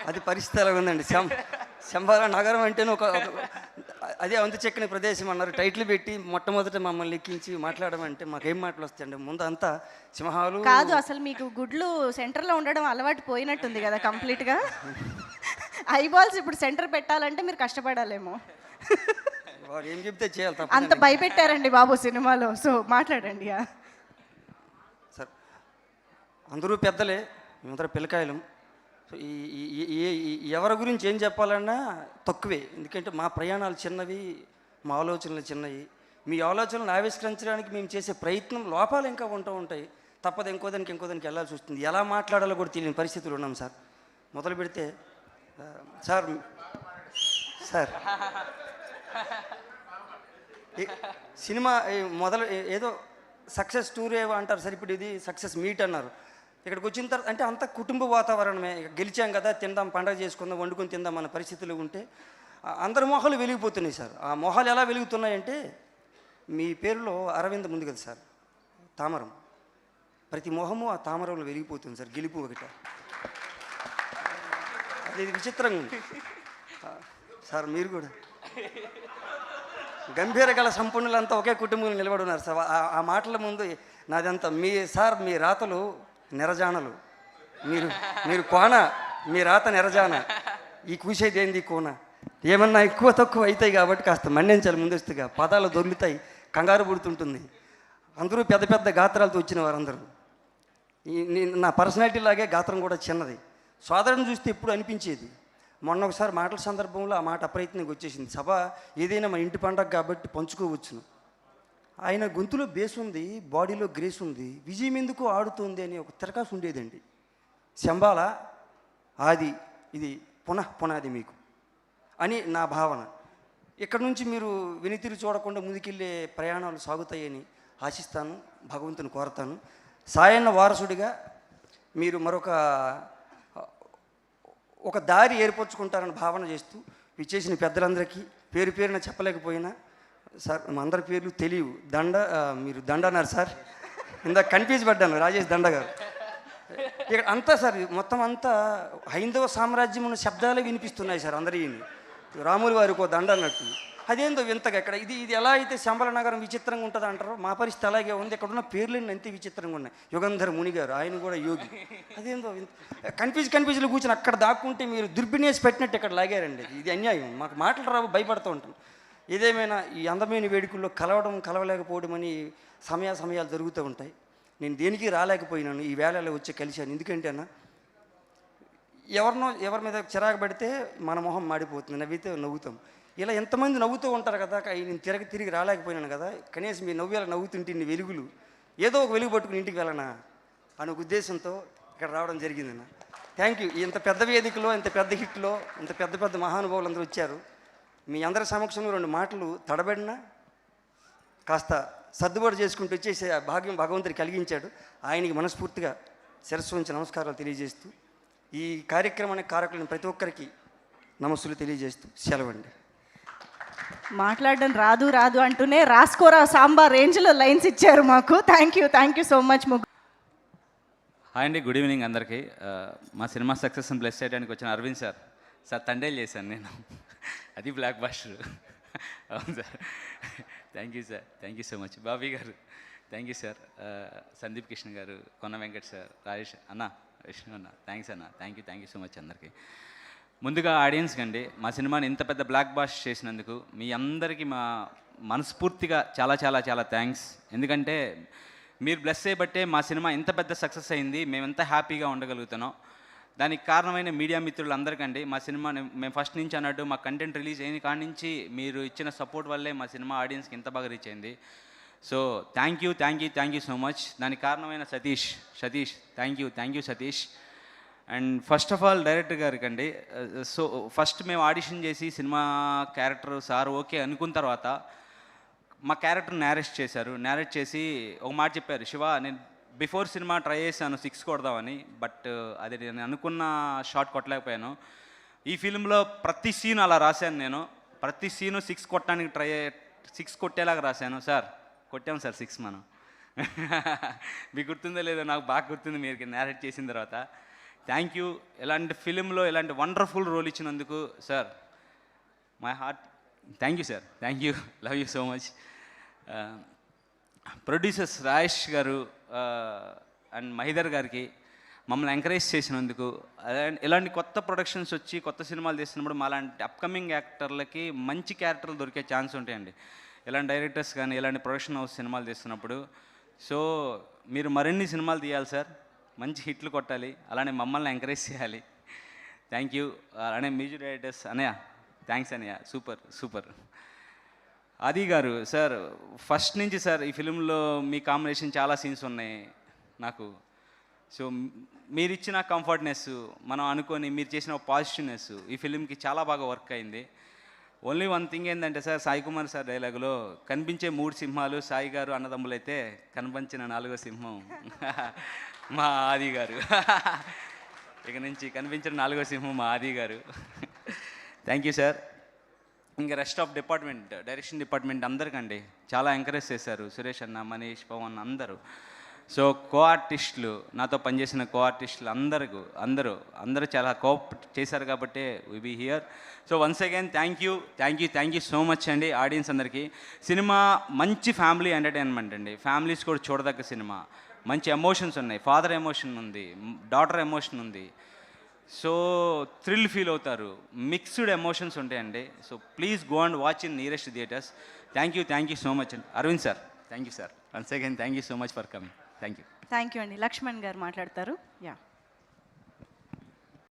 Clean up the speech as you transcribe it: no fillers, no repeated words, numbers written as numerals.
అది పరిస్థితి ఎలా ఉందండి. శంబాల నగరం అంటేనే అదే అంతు చెక్కని ప్రదేశం అన్నారు. టైటిల్ పెట్టి మొట్టమొదట మమ్మల్ని ఎక్కించి మాట్లాడమంటే మాకేం మాటలు వస్తాయండి. ముందు అంతా సింహాలు కాదు, అసలు మీకు గుడ్లు సెంటర్లో ఉండడం అలవాటు పోయినట్టుంది కదా కంప్లీట్గా. ఐబాల్స్ ఇప్పుడు సెంటర్ పెట్టాలంటే మీరు కష్టపడాలేమో. వాడు ఏం చెప్తే చేయాలి తప్ప. అంత భయపెట్టారండి బాబు సినిమాలో. సో మాట్లాడండి. సార్ అందరూ పెద్దలే, మేమందరూ పిల్లకాయలం. సో ఎవరి గురించి ఏం చెప్పాలన్నా తక్కువే. ఎందుకంటే మా ప్రయాణాలు చిన్నవి, మా ఆలోచనలు చిన్నవి. మీ ఆలోచనలను ఆవిష్కరించడానికి మేము చేసే ప్రయత్నం లోపాలు ఇంకా ఉంటూ ఉంటాయి. తప్పదు, ఇంకోదానికి వెళ్ళాల్సి వస్తుంది. ఎలా మాట్లాడాలో కూడా తెలియని పరిస్థితులు ఉన్నాం సార్. మొదలు పెడితే సార్ సార్ సినిమా మొదలు ఏదో సక్సెస్ టూర్ ఏవో అంటారు సార్. ఇప్పుడు ఇది సక్సెస్ మీట్ అన్నారు. ఇక్కడికి వచ్చిన తర్వాత అంటే అంత కుటుంబ వాతావరణమే. గెలిచాం కదా, తిందాం, పండగ చేసుకుందాం, వండుకొని తిందాం అన్న పరిస్థితులు ఉంటే అందరి మొహాలు వెలిగిపోతున్నాయి సార్. ఆ మొహాలు ఎలా వెలుగుతున్నాయంటే, మీ పేరులో అరవింద్ ముందు కదా సార్, తామరం. ప్రతి మొహము ఆ తామరంలో వెలిగిపోతుంది సార్. గెలుపు ఒకట. అది విచిత్రంగా ఉంది సార్. మీరు కూడా గంభీర గల సంపన్నులంతా ఒకే కుటుంబంలో నిలబడి ఉన్నారు సార్. ఆ మాటల ముందు నాదంతా మీ రాతలు నిరజానలు. మీరు కోన, మీ రాత నిరజాన. ఈ కూసేది ఏంది కోన. ఏమన్నా ఎక్కువ తక్కువ అవుతాయి కాబట్టి కాస్త మన్నించాలి ముందస్తుగా. పదాలు దొర్లుతాయి, కంగారు పుడుతుంటుంది. అందరూ పెద్ద పెద్ద గాత్రాలతో వచ్చిన వారందరూ. నా పర్సనాలిటీ లాగే గాత్రం కూడా చిన్నది. సోదరుని చూస్తే ఎప్పుడు అనిపించేది. మొన్న ఒకసారి మాటల సందర్భంలో ఆ మాట అప్రయత్నంగా వచ్చేసింది. సభ ఏదైనా మన ఇంటి పండగ కాబట్టి పంచుకోవచ్చును. ఆయన గొంతులో బేస్ ఉంది, బాడీలో గ్రేస్ ఉంది, విజయం ఎందుకు ఆడుతుంది అని ఒక తిరకాసు ఉండేదండి. శంబాల ఆది, ఇది పునాది మీకు అని నా భావన. ఇక్కడ నుంచి మీరు వెనుతిరిగి చూడకుండా ముందుకెళ్ళే ప్రయాణాలు సాగుతాయని ఆశిస్తాను, భగవంతుని కోరతాను. సాయన్న వారసుడిగా మీరు మరొక దారి ఏర్పరచుకుంటారని భావన చేస్తూ విచ్చేసిన పెద్దలందరికీ పేరు పేరున చెప్పలేకపోయినా సార్, మా అందరి పేర్లు తెలియవు. మీరు దండ అన్నారు సార్, ఇందాక కన్ఫ్యూజ్ పడ్డాను. రాజేష్ దండ గారు. ఇక్కడ అంతా సార్ మొత్తం అంతా హైందవ సామ్రాజ్యం ఉన్న శబ్దాలే వినిపిస్తున్నాయి సార్ అందరికీ. రాములు వారికి ఒక దండ అన్నట్టు. అదేందో వింతగా ఇక్కడ ఇది ఎలా అయితే శంబల నగరం విచిత్రంగా ఉంటుంది అంటారో, మా పరిస్థితి అలాగే ఉంది. ఇక్కడ ఉన్న పేర్లన్నీ అంతే విచిత్రంగా ఉన్నాయి. యుగంధర్ ముని గారు, ఆయన కూడా యోగి. అదేందో కన్ఫ్యూజ్లో కూర్చొని అక్కడ దాక్కుంటే మీరు దుర్బినేసి పెట్టినట్టు ఇక్కడ లాగారండి. ఇది అన్యాయం. మాకు మాటలు రావు, భయపడుతూ ఉంటాం. ఏదేమైనా ఈ అందమైన వేడుకల్లో కలవలేకపోవడం అని సమయాలు జరుగుతూ ఉంటాయి. నేను దేనికి రాలేకపోయినాను. ఈ వేళలో వచ్చి కలిశాను. ఎందుకంటే అన్న, ఎవరి మీద చిరాకు పడితే మన మొహం మాడిపోతుంది, నవ్వితే నవ్వుతాం. ఇలా ఎంతమంది నవ్వుతూ ఉంటారు కదా, నేను తిరిగి రాలేకపోయినాను కదా. కనీసం మీ నవ్వుతుంటే ఇన్ని వెలుగులు ఏదో ఒక వెలుగు పట్టుకుని ఇంటికి వెళ్ళనా అనే ఉద్దేశంతో ఇక్కడ రావడం జరిగిందన్న. Thank you. ఇంత పెద్ద వేదికలో, ఇంత పెద్ద హిట్లో, ఇంత పెద్ద మహానుభావులు అందరూ వచ్చారు. మీ అందరి సమక్షంలో 2 మాటలు తడబడినా కాస్త సర్దుబాటు చేసుకుంటూ వచ్చేసే భాగ్యం భగవంతుడికి కలిగించాడు. ఆయనకి మనస్ఫూర్తిగా శిరస్సు ఉంచి నమస్కారాలు తెలియజేస్తూ, ఈ కార్యక్రమానికి కారకులైన ప్రతి ఒక్కరికి నమస్సులు తెలియజేస్తూ సెలవండి. మాట్లాడడం రాదు అంటూనే రాసుకోరా సాంబార్ రేంజ్లో లైన్స్ ఇచ్చారు మాకు. Thank you so much. Hi అండి, గుడ్ ఈవినింగ్ అందరికీ. మా సినిమా సక్సెస్ని బ్లెస్ చేయడానికి వచ్చిన అరవింద్ సార్ తండేలు చేశాను నేను. అది బ్లాక్ బాస్టర్. అవును sir, thank you sir, thank you so much. Bobby గారు thank you sir. Sandeep Krishna గారు, కొన్న వెంకట్ సార్, రాజేష్ అన్న, విష్ణు అన్న, థ్యాంక్స్ అన్న. థ్యాంక్ యూ సో మచ్ అందరికీ. ముందుగా ఆడియన్స్కి అండి, మా సినిమాని ఇంత పెద్ద బ్లాక్ బాస్ట్ చేసినందుకు మీ అందరికీ మా మనస్ఫూర్తిగా చాలా థ్యాంక్స్. ఎందుకంటే మీరు బ్లెస్ చేయబట్టే మా సినిమా ఇంత పెద్ద సక్సెస్ అయింది, మేము ఎంత హ్యాపీగా ఉండగలుగుతున్నాం. దానికి కారణమైన మీడియా మిత్రులందరికండి, మా సినిమాని మేము ఫస్ట్ నుంచి అన్నట్టు మా కంటెంట్ రిలీజ్ అయిన కాడి నుంచి మీరు ఇచ్చిన సపోర్ట్ వల్లే మా సినిమా ఆడియన్స్కి ఇంత బాగా రీచ్ అయింది. So thank you so much. దానికి కారణమైన Satish, thank you Satish. And first of all director గారికి అండి. సో ఫస్ట్ మేము ఆడిషన్ చేసి సినిమా క్యారెక్టర్ సార్ ఓకే అనుకున్న తర్వాత మా క్యారెక్టర్ నేరేట్ చేసి ఒక మాట చెప్పారు, శివ నేను బిఫోర్ సినిమా ట్రై చేశాను 6 కొడదామని, బట్ అది నేను అనుకున్న షాట్ కొట్టలేకపోయాను. ఈ ఫిల్మ్లో ప్రతి సీన్ అలా రాశాను నేను. ప్రతి సీను 6 కొట్టడానికి 6 కొట్టేలాగా రాశాను. సార్ కొట్టాం సార్ 6 మనం. మీకు గుర్తుందో లేదో, నాకు బాగా గుర్తుంది మీరు నేరేట్ చేసిన తర్వాత. థ్యాంక్ యూ ఇలాంటి ఫిలింలో ఇలాంటి వండర్ఫుల్ రోల్ ఇచ్చినందుకు sir my heart thank you sir, thank you, love you so much. Producers Rajesh గారు అండ్ మహిదర్ గారికి మమ్మల్ని ఎంకరేజ్ చేసినందుకు, ఇలాంటి కొత్త ప్రొడక్షన్స్ వచ్చి కొత్త సినిమాలు తీస్తున్నప్పుడు మాలాంటి అప్కమింగ్ యాక్టర్లకి మంచి క్యారెక్టర్లు దొరికే ఛాన్స్ ఉంటాయండి ఇలాంటి డైరెక్టర్స్ కానీ ఇలాంటి ప్రొడక్షన్ హౌస్ సినిమాలు తీస్తున్నప్పుడు. సో మీరు మరిన్ని సినిమాలు తీయాలి సార్, మంచి హిట్లు కొట్టాలి, అలానే మమ్మల్ని ఎంకరేజ్ చేయాలి. Thank you. అలానే మ్యూజిక్ డైరెక్టర్స్ అనయ్య, థ్యాంక్స్ అనయ్య, సూపర్ సూపర్. ఆది గారు సార్, ఫస్ట్ నుంచి సార్ ఈ ఫిలింలో మీ కాంబినేషన్ చాలా సీన్స్ ఉన్నాయి నాకు. సో మీరు ఇచ్చిన కంఫర్ట్నెస్, మనం అనుకొని మీరు చేసిన పాజిటివ్నెస్ ఈ ఫిలింకి చాలా బాగా వర్క్ అయింది. ఓన్లీ వన్ థింగ్ ఏంటంటే సార్, సాయి కుమార్ సార్ డైలాగులో కనిపించే 3 సింహాలు సాయి గారు అన్నదమ్ములైతే కనిపించిన 4వ సింహం మా ఆది గారు. ఇక నుంచి కనిపించిన 4వ సింహం మా ఆది గారు. Thank you sir. ఇంకా rest of department, direction department అందరికండి చాలా ఎంకరేజ్ చేశారు, సురేష్ అన్న, మనీష్, పవన్ అందరూ. సో కో ఆర్టిస్టులు, నాతో పనిచేసిన కో ఆర్టిస్టులు అందరూ చాలా కోఆప్ చేశారు కాబట్టి we be here. So once again thank you so much అండి ఆడియన్స్ అందరికీ. సినిమా మంచి ఫ్యామిలీ ఎంటర్టైన్మెంట్ అండి, ఫ్యామిలీస్ కూడా చూడదగ్గ సినిమా. మంచి ఎమోషన్స్ ఉన్నాయి, ఫాదర్ ఎమోషన్ ఉంది, డాటర్ ఎమోషన్ ఉంది. సో థ్రిల్ ఫీల్ అవుతారు, మిక్స్డ్ ఎమోషన్స్ ఉంటాయండి. So please go and watch in nearest theatres. Thank you so much అండి. Aravind sir, thank you sir, once again thank you so much for coming. Thank you అండి. లక్ష్మణ్ గారు మాట్లాడతారు. Yeah.